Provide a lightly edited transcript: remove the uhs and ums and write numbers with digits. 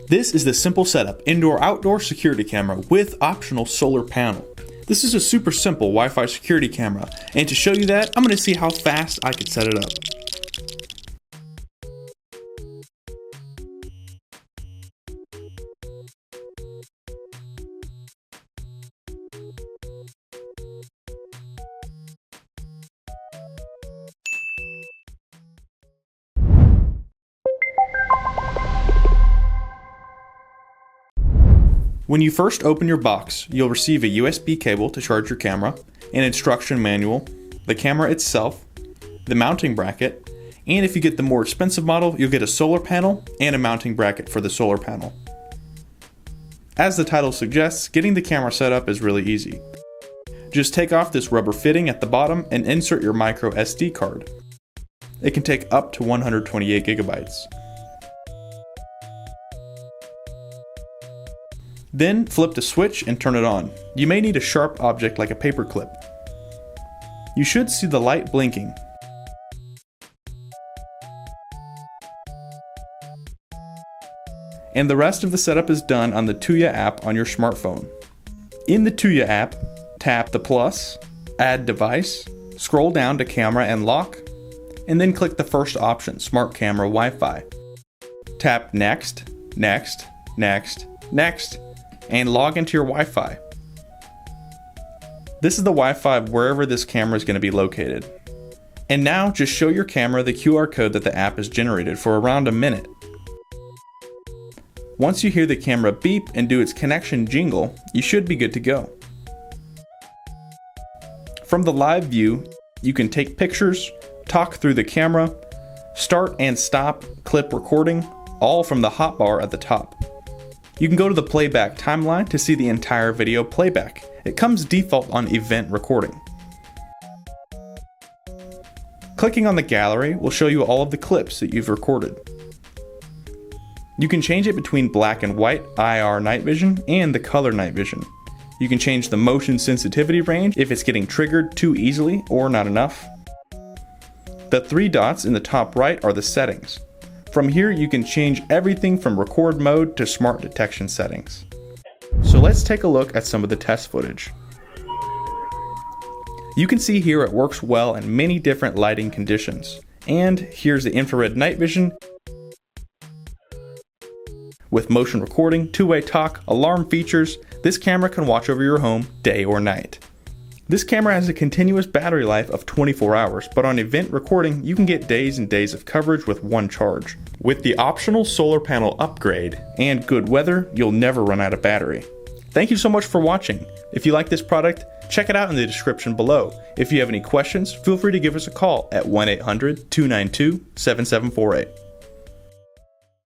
This is the simple setup indoor-outdoor security camera with optional solar panel. This is a super simple Wi-Fi security camera, and to show you that, I'm going to see how fast I can set it up. When you first open your box, you'll receive a USB cable to charge your camera, an instruction manual, the camera itself, the mounting bracket, and if you get the more expensive model, you'll get a solar panel and a mounting bracket for the solar panel. As the title suggests, getting the camera set up is really easy. Just take off this rubber fitting at the bottom and insert your micro SD card. It can take up to 128 gigabytes. Then flip the switch and turn it on. You may need a sharp object like a paper clip. You should see the light blinking. And the rest of the setup is done on the Tuya app on your smartphone. In the Tuya app, tap the plus, add device, scroll down to camera and lock, and then click the first option, Smart Camera Wi-Fi. Tap next, next, next, next, and log into your Wi-Fi. This is the Wi-Fi wherever this camera is going to be located. And now just show your camera the QR code that the app has generated for around a minute. Once you hear the camera beep and do its connection jingle, you should be good to go. From the live view, you can take pictures, talk through the camera, start and stop clip recording, all from the hotbar at the top. You can go to the playback timeline to see the entire video playback. It comes default on event recording. Clicking on the gallery will show you all of the clips that you've recorded. You can change it between black and white IR night vision and the color night vision. You can change the motion sensitivity range if it's getting triggered too easily or not enough. The three dots in the top right are the settings. From here, you can change everything from record mode to smart detection settings. So let's take a look at some of the test footage. You can see here it works well in many different lighting conditions. And here's the infrared night vision with motion recording, two-way talk, alarm features. This camera can watch over your home day or night. This camera has a continuous battery life of 24 hours, but on event recording, you can get days and days of coverage with one charge. With the optional solar panel upgrade and good weather, you'll never run out of battery. Thank you so much for watching. If you like this product, check it out in the description below. If you have any questions, feel free to give us a call at 1-800-292-7748.